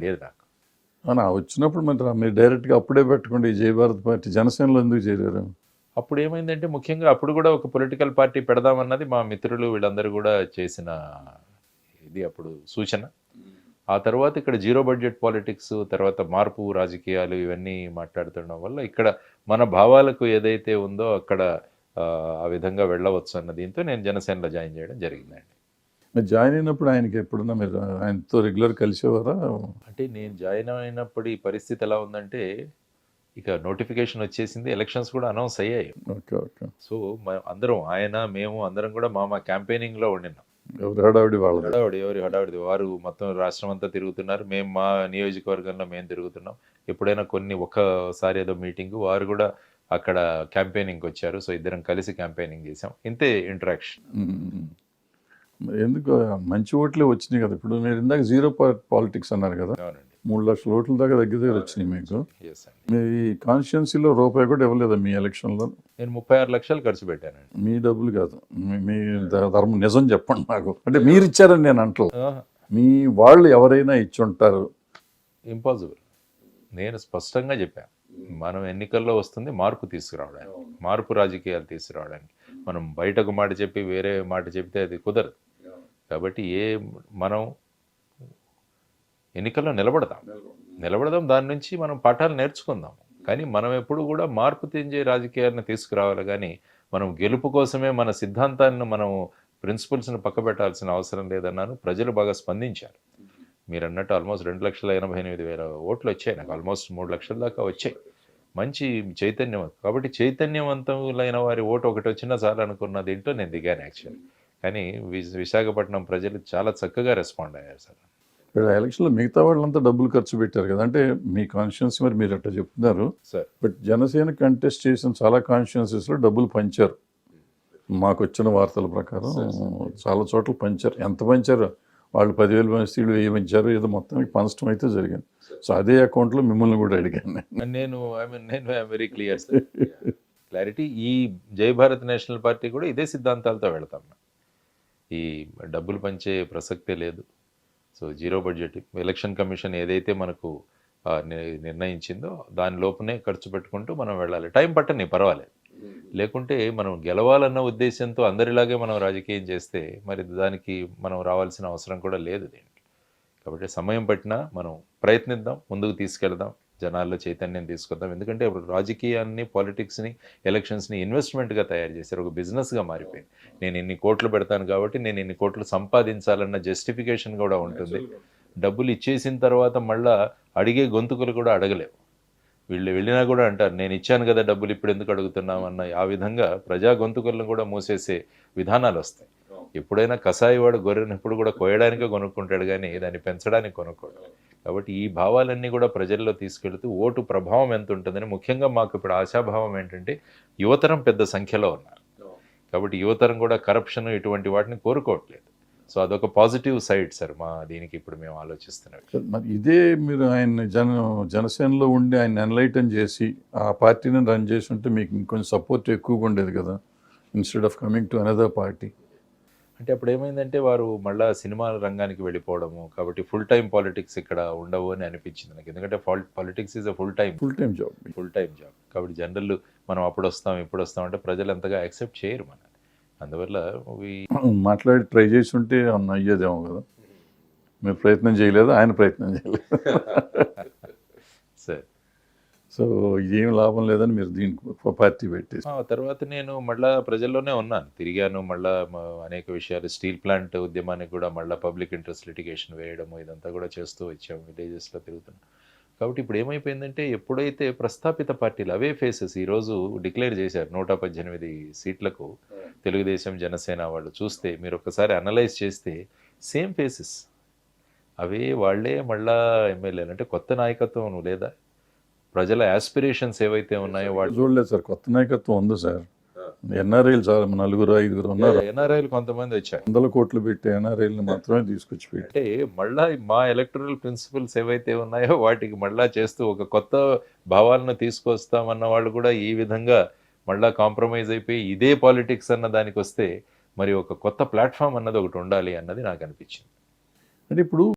లేదు నాకు. వచ్చినప్పుడు మరి మీరు డైరెక్ట్గా అప్పుడే పెట్టకుండా ఈ జై భారత్ పార్టీ జనసేనలో ఎందుకు చేరారు? అప్పుడు ఏమైందంటే ముఖ్యంగా అప్పుడు కూడా ఒక పొలిటికల్ పార్టీ పెడదామన్నది మా మిత్రులు వీళ్ళందరూ కూడా చేసిన ఇది అప్పుడు సూచన. ఆ తర్వాత ఇక్కడ జీరో బడ్జెట్ పాలిటిక్స్, తర్వాత మార్పు రాజకీయాలు ఇవన్నీ మాట్లాడుతుండడం వల్ల ఇక్కడ మన భావాలకు ఏదైతే ఉందో అక్కడ ఆ విధంగా వెళ్ళవచ్చు అన్న దీంతో నేను జనసేనలో జాయిన్ చేయడం జరిగిందండి. మీరు జాయిన్ అయినప్పుడు ఆయనకి ఎప్పుడన్నా మీరు ఆయనతో రెగ్యులర్ కలిసేవారా? అంటే నేను జాయిన్ అయినప్పుడు ఈ పరిస్థితి ఎలా ఉందంటే ఇక నోటిఫికేషన్ వచ్చేసింది, ఎలక్షన్స్ కూడా అనౌన్స్ అయ్యాయి. Okay okay. సో అందరం ఆయన మేము అందరం కూడా మా క్యాంపెయినింగ్లో ఉండినాం. ఎవరి హడావిడి వాళ్ళది. ఎవరి హడావిడి వారు మొత్తం రాష్ట్రం అంతా తిరుగుతున్నారు, మేము మా నియోజకవర్గంలో మేము తిరుగుతున్నాం. ఎప్పుడైనా ఒక్కసారి ఏదో మీటింగ్ వారు కూడా అక్కడ క్యాంపెయినింగ్కి వచ్చారు. సో ఇద్దరం కలిసి క్యాంపెయినింగ్ చేసాం. ఇంతే ఇంటరాక్షన్. ఎందుకు మంచి ఓట్లే వచ్చినాయి కదా. ఇప్పుడు మీరు ఇందాక జీరో పాలిటిక్స్ అన్నారు కదా. అవునండి. 3 లక్షల ఓట్ల దాకా దగ్గర వచ్చినాయి మీకు. మీ కాన్స్టిట్యున్సీలో రూపాయి కూడా ఇవ్వలేదా మీ ఎలక్షన్లో? నేను 36 లక్షలు ఖర్చు పెట్టానండి. మీ డబ్బులు కాదు, మీ ధర్మం నిజం చెప్పండి నాకు. అంటే మీరు ఇచ్చారని నేను అంటూ, మీ వాళ్ళు ఎవరైనా ఇచ్చి ఉంటారు. ఇంపాసిబుల్. నేను స్పష్టంగా చెప్పాను, మనం ఎన్నికల్లో వస్తుంది మార్పు తీసుకురావడానికి, మార్పు రాజకీయాలు తీసుకురావడానికి. మనం బయటకు మాట చెప్పి వేరే మాట చెప్తే అది కుదరదు. కాబట్టి మనం ఎన్నికల్లో నిలబడదాం, దాని నుంచి మనం పాఠాలు నేర్చుకుందాం. కానీ మనం ఎప్పుడు కూడా మార్పు తెంచే రాజకీయాలను తీసుకురావాలి. కానీ మనం గెలుపు కోసమే మన సిద్ధాంతాన్ని, మనం ప్రిన్సిపల్స్ని పక్కబెట్టాల్సిన అవసరం లేదన్నాను. ప్రజలు బాగా స్పందించారు. మీరు అన్నట్టు ఆల్మోస్ట్ 2,88,000 ఓట్లు వచ్చాయి నాకు. ఆల్మోస్ట్ 3 లక్షల దాకా వచ్చాయి. మంచి చైతన్యం. కాబట్టి చైతన్యవంతులైన వారి ఓటు ఒకటి వచ్చినా చాలు అనుకున్న దీంట్లో నేను దిగాను యాక్చువల్లీ. కానీ విశాఖపట్నం ప్రజలు చాలా చక్కగా రెస్పాండ్ అయ్యారు సార్. ఇక్కడ ఎలక్షన్లో మిగతా వాళ్ళంతా డబ్బులు ఖర్చు పెట్టారు కదా. అంటే మీ కాన్స్టిట్యున్సీ మరి మీరు అట్లా చెప్తున్నారు సార్. బట్ జనసేన కంటెస్ట్ చేసిన చాలా కాన్స్టిట్యున్సీస్లో డబ్బులు పంచారు. మాకు వచ్చిన వార్తల ప్రకారం చాలా చోట్ల పంచారు. ఎంత పంచారు? వాళ్ళు 10,000 పంచారు, 1,000 పంచారు, ఏదో మొత్తానికి పంచడం అయితే జరిగింది. సో అదే అకౌంట్లో మిమ్మల్ని కూడా అడిగాను నేను. Very clear sir. క్లారిటీ. ఈ జై భారత్ నేషనల్ పార్టీ కూడా ఇదే సిద్ధాంతాలతో వెళతాం. ఈ డబ్బులు పంచే ప్రసక్తే లేదు. So zero budget election commission ఏదైతే మనకు నిర్ణయించిందో దాని లోపునే ఖర్చు పెట్టుకుంటూ మనం వెళ్ళాలి. టైం పట్టని పర్వాలేదు. లేకుంటే మనం గెలవాలన్న ఉద్దేశంతో అందరిలాగే మనం రాజకీయం చేస్తే మరి దానికి మనం రావాల్సిన అవసరం కూడా లేదు దీనికి. కాబట్టి సమయం పట్టినా మనం ప్రయత్నిద్దాం, ముందుకు తీసుకెళ్దాం, జనాల్లో చైతన్యం తీసుకొద్దాం. ఎందుకంటే ఇప్పుడు రాజకీయాన్ని, పాలిటిక్స్ని, ఎలక్షన్స్ని ఇన్వెస్ట్మెంట్గా తయారు చేశారు, ఒక బిజినెస్గా మారిపోయింది. నేను ఇన్ని కోట్లు పెడతాను కాబట్టి నేను ఇన్ని కోట్లు సంపాదించాలన్న జస్టిఫికేషన్ కూడా ఉంటుంది. డబ్బులు ఇచ్చేసిన తర్వాత మళ్ళీ అడిగే గొంతుకులు కూడా అడగలేవు. వీళ్ళు వెళ్ళినా కూడా అంటారు, నేను ఇచ్చాను కదా డబ్బులు, ఇప్పుడు ఎందుకు అడుగుతున్నామన్న ఆ విధంగా ప్రజా గొంతుకులను కూడా మూసేసే విధానాలు వస్తాయి. ఎప్పుడైనా కసాయివాడు గొర్రెను ఎప్పుడు కూడా కోయడానికే కొనుక్కుంటాడు, కానీ దాన్ని పెంచడానికి కొనుక్కోడు. కాబట్టి ఈ భావాలన్నీ కూడా ప్రజల్లో తీసుకెళ్తూ ఓటు ప్రభావం ఎంత ఉంటుందని, ముఖ్యంగా మాకు ఇప్పుడు ఆశాభావం ఏంటంటే యువతరం పెద్ద సంఖ్యలో ఉన్నారు. కాబట్టి యువతరం కూడా కరప్షన్ ఇటువంటి వాటిని కోరుకోవట్లేదు. సో అదొక పాజిటివ్ సైడ్ సార్ మా దీనికి ఇప్పుడు మేము ఆలోచిస్తున్నాం. మరి ఇదే మీరు ఆయన జనసేనలో ఉండి ఆయన ఎన్లైటన్ చేసి ఆ పార్టీని రన్ చేసి ఉంటే మీకు ఇంకొంచెం సపోర్ట్ ఎక్కువగా ఉండేది కదా, instead of coming to another party. అంటే అప్పుడు ఏమైందంటే వారు మళ్ళీ సినిమా రంగానికి వెళ్ళిపోవడము, కాబట్టి ఫుల్ టైం పాలిటిక్స్ ఇక్కడ ఉండవు అని అనిపించింది నాకు. ఎందుకంటే politics is a full time job. కాబట్టి జనరల్ మనం అప్పుడు వస్తాం ఇప్పుడు వస్తాం అంటే ప్రజలు ఎంతగా యాక్సెప్ట్ చేయరు మన. అందువల్ల మాట్లాడి ట్రై చేసి ఉంటే అయ్యేదేమో కదా. మీరు ప్రయత్నం చేయలేదు, ఆయన ప్రయత్నం చేయలేదు సార్. సో ఏం లాభం లేదని మీరు దీనికి పార్టీ పెట్టేసి తర్వాత నేను మళ్ళీ ప్రజల్లోనే ఉన్నాను, తిరిగాను. మళ్ళీ అనేక విషయాలు, స్టీల్ ప్లాంట్ ఉద్యమానికి కూడా మళ్ళీ పబ్లిక్ ఇంట్రెస్ట్ లిటిగేషన్ వేయడము ఇదంతా కూడా చేస్తూ వచ్చాము, విలేజెస్లో తిరుగుతున్నాం. కాబట్టి ఇప్పుడు ఏమైపోయిందంటే ఎప్పుడైతే ప్రస్థాపిత పార్టీలు అవే ఫేసెస్ ఈరోజు డిక్లేర్ చేశారు 118 సీట్లకు తెలుగుదేశం, జనసేన వాళ్ళు చూస్తే మీరు ఒక్కసారి అనలైజ్ చేస్తే సేమ్ ఫేసెస్ అవే వాళ్ళే మళ్ళా ఎమ్మెల్యేలు. అంటే కొత్త నాయకత్వం లేదా, ప్రజల యాస్పిరేషన్స్ ఏవైతే ఉన్నాయో వాళ్ళు చూడలేదు సార్. కొత్త నాయకత్వం ఉంది సార్. ఎన్ఆర్ఐలు చాలా 4-5 ఉన్నారు. ఎన్ఆర్ఐలు కొంతమంది వచ్చారు, 100 కోట్లు పెట్టి ఎన్ఆర్ఐలు మాత్రమే తీసుకొచ్చి పెట్టి, అంటే మళ్ళా మా ఎలక్టరల్ ప్రిన్సిపల్స్ ఏవైతే ఉన్నాయో వాటికి మళ్ళా చేస్తూ ఒక కొత్త భావాలను తీసుకొస్తామన్న వాళ్ళు కూడా ఈ విధంగా మళ్ళా కాంప్రమైజ్ అయిపోయి ఇదే పాలిటిక్స్ అన్న దానికి వస్తే మరి ఒక కొత్త ప్లాట్ఫామ్ అన్నది ఒకటి ఉండాలి అన్నది నాకు అనిపించింది. అంటే ఇప్పుడు